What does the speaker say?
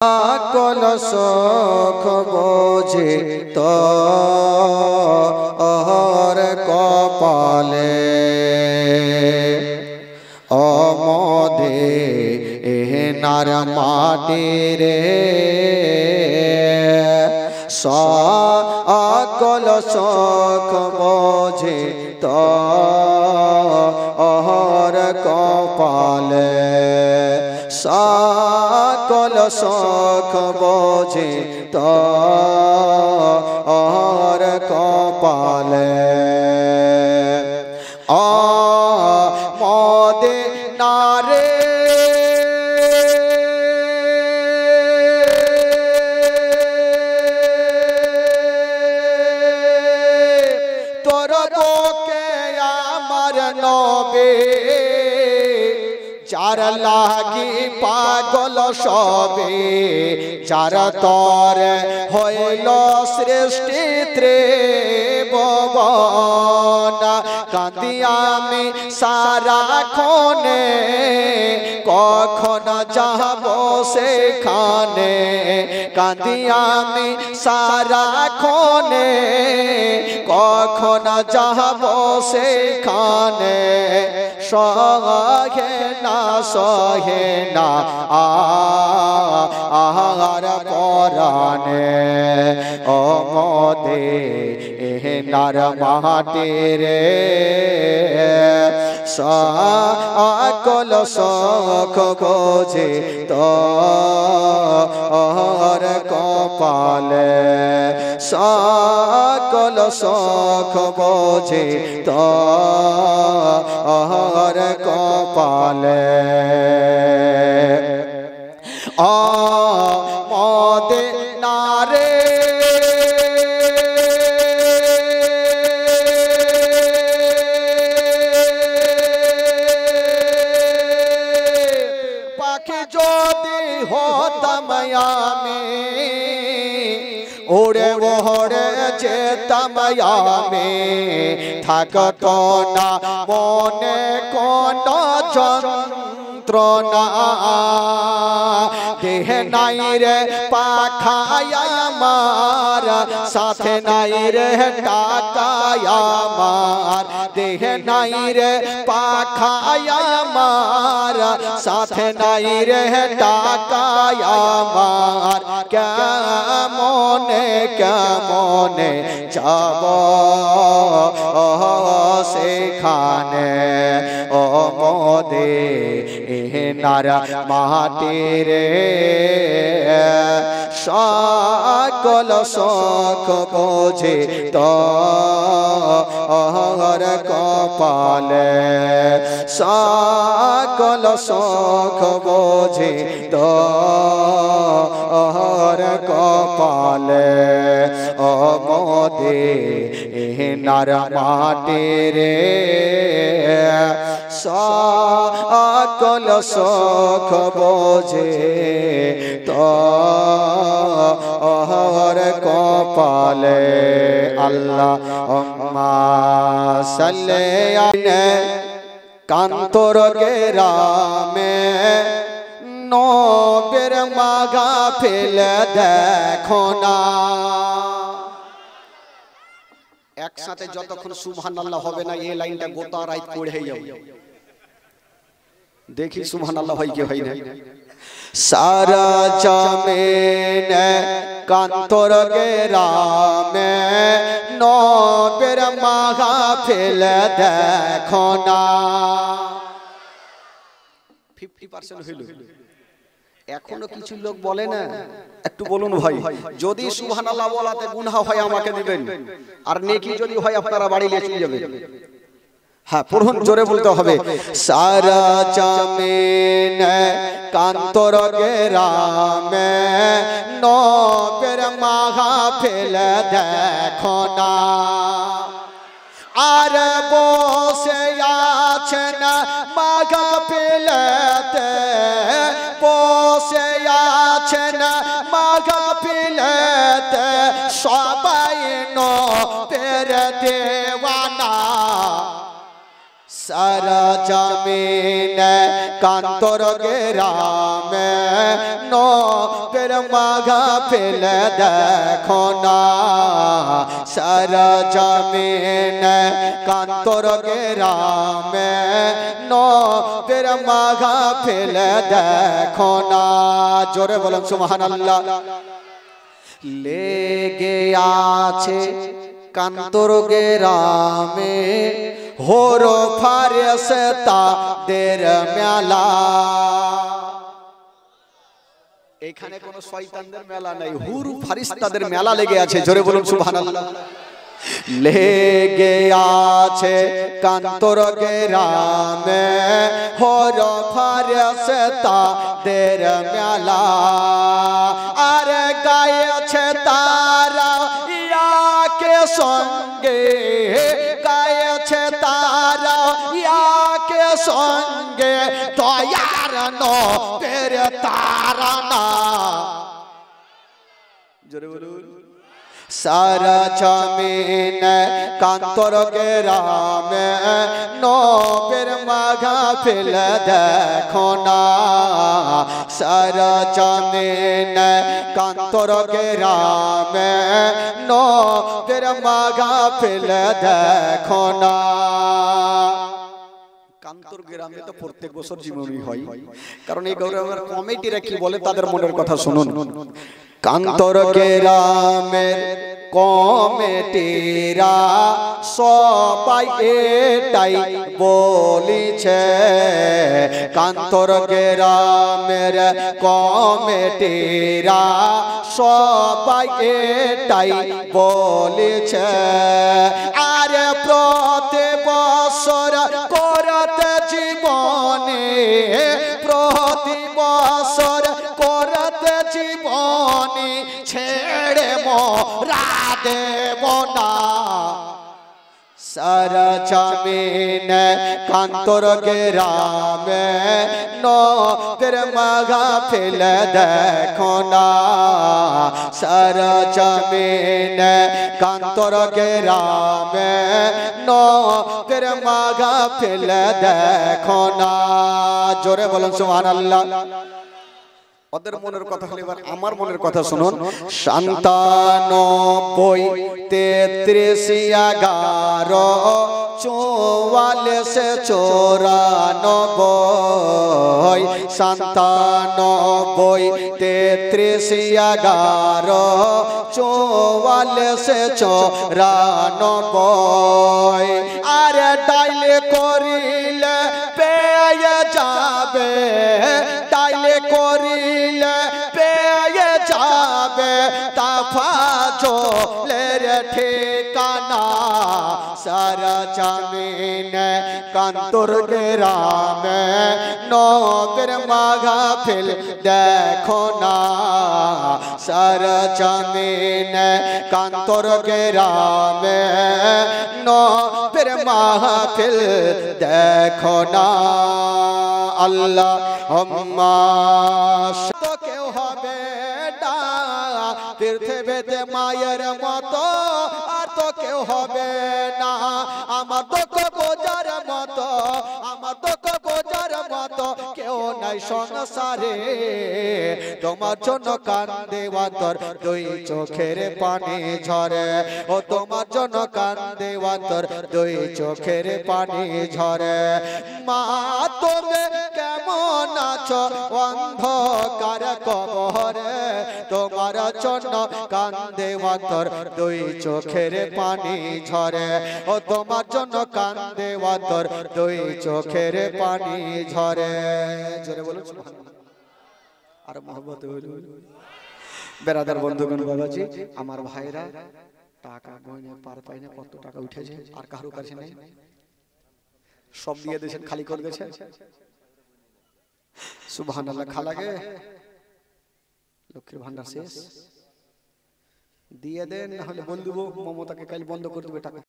সকল সুখ বোঝে তোর কপালে অমদিনার মাটি রে সকল সুখ বোঝে তোর কপালে সকল সুখ বোঝে তোর কপালে মদিনারে তোর বুকে আমার নবী যার লাগি পাগল সবে যার তর হইল সৃষ্টি ত্রিভুবন কাঁদি আমি সারাক্ষণে কখন যাব সেখানে কাঁদি আমি সারাক্ষণে কখন যাব সেখানে সহে না আর পরানে ও মদিনার মাটি রে সকল সুখ বোঝে তোর কপালে সকল সুখ বোঝে তোর কপালে মদিনারে পাখি যদি হতাম আমি ওড়ে ওড়ে যেতাম আমি থাকতো না মনে কোন যন্ত্রণা দেহ নাই রে পাখায় আমার সাথে নাই রে টাকায় আমার দেহ নাই রে পাখায় আমার সাথে নাই রে টাকায় আমার কেমনে যাব সেখানে ও মদিনার মাটি রে সকল সুখ বোঝে তোর কপালে সকল সুখ বোঝে তোর কপালে ও মদিনার মাটি রে সকল সুখ বোঝে তোর কপালে আল্লাহুম্মা সাল্লি আলা কান্তর গেরামে নবের মাগা ফেলে দেখো না একসাথে যতক্ষণ সুবহানাল্লাহ হবে না এই লাইনটা গোটা রাত পড়ে যাবে দেখি সুবহানাল্লাহ হয় কি হয় না সারা জমিন কান্তর গেরামে নবের মাহফিল দেখো না 50% হইল এখনো কিছু লোক বলে না একটু বলুন ভাই যদি সুবহানাল্লাহ বলাতে গুনাহ হয় আমাকে দিবেন আর নেকি যদি হয় আপনারা বাড়ি নিয়ে চলে যাবেন হ্যাঁ পড়ুন জোরে বলতে হবে সারা জমিন কান্তর গেরামে নবের মাহফিল দেখো না আর বসে আছেন মাহফিলেতে বসে আছেন মাহফিলেতে সবাই নবের দেওয়ানা সারা জমিন কান্তর গ্রামে নবের মাঘা ফেলে দেখো না সারা জমিন কান্তর গ্রামে নবের মাঘা ফেলে দেখো না জোরে বলুন সুবহানাল্লাহ লেগে আছে কান্তর গ্রামে হোরো ফারেস্তাদের মেলা এখানে কোনো শয়তানদের মেলা নাই হুরু ফারিস্তাদের মেলা লেগে আছে জোরে বলুন সুবহানাল্লাহ লেগে আছে কান্তর গ্রামে হোরো ফারেস্তাদের মেলা আরে গায়েছে তারা ইয়াকে সঙ্গে গায়েছে তারা ইয়াকে সঙ্গে দয়ার নবের তারানা জোরে বলুন সারা জমিন কান্তর গ্রামে নবের মাঘা ফেলে দেখো না সারা জমিন কান্তর গ্রামে নবের মাঘা ফেলে দেখো না কান্তর গ্রামে তো প্রত্যেক বছর জীবনী হয় কারণ এই গৌরবের কমিটিরা কি বলে তাদের মনের কথা শুনুন কান্তর গ্রামের কমিটিরা সবাই এটাই বলিছে কান্তর গ্রামের কমিটিরা সবাই এটাই বলিছে আরে প্রতি বছর করতে জীবনে প্রতি বছর করতে জীবনে ছেড়ে মোরা দেব না সারা জমিন কান্তর গ্রামে নবের মাঘা ফেলে দেখো না সারা জমিন কান্তর গ্রামে নবের মাঘা ফেলে দেখো না জোরে বলুন সুবহানাল্লাহ ওদের মনের কথা হলে এবার আমার মনের কথা শুনুন ৯৭ ৩৩ ১১ ৪৪ ৯৪ ৩৩ ১১ ৪৪ ৯৪ আরে ডাইলে করিলে পেয়ে যাবে ডাইলে করিলে পেয়ে যাবে তাফাজলের ঠিকানা সারা জমিন কান্তর গ্রামে নবের মাঘা ফেল দেখো না সারা জমিন কান্তর গ্রামে নবের মাঘা ফেল দেখো না আল্লাহ তো কেউ হবে না পৃথিবীতে মায়ের মতো আর তো কেউ হবে না আমার দুঃখ বোঝার মতো আমার দুঃখ বোঝার মতো কেউ নাই সংসারে তোমার জন্য কান্দে অন্তর দুই চোখের পানি ঝরে ও তোমার জন্য কান্দে অন্তর দুই চোখের পানি ঝরে মা তুমি কেমন আছো অন্ধকার কবরে তোমার জন্য কান্দে অন্তর দুই চোখের পানি ঝরে ও তোমার জন্য কান্দে অন্তর দুই চোখের পানি ঝরে জোরে বলুন সুবহানাল্লাহ আর মহব্বত হইল বেরাদার বন্ধুগণ বাবাজি আমার ভাইরা টাকা গয়না পার পাই না কত টাকা উঠেছে আর কারো কাছে নেই সব দিয়ে দিয়েছেন খালি করে দিয়েছেন সুবহানাল্লাহ খালাগে লক্ষ্মীর ভান্ডার শেষ দিয়ে দেন না হলে বল দেবো মমতাকে কাল বন্ধ করে দেবে টাকা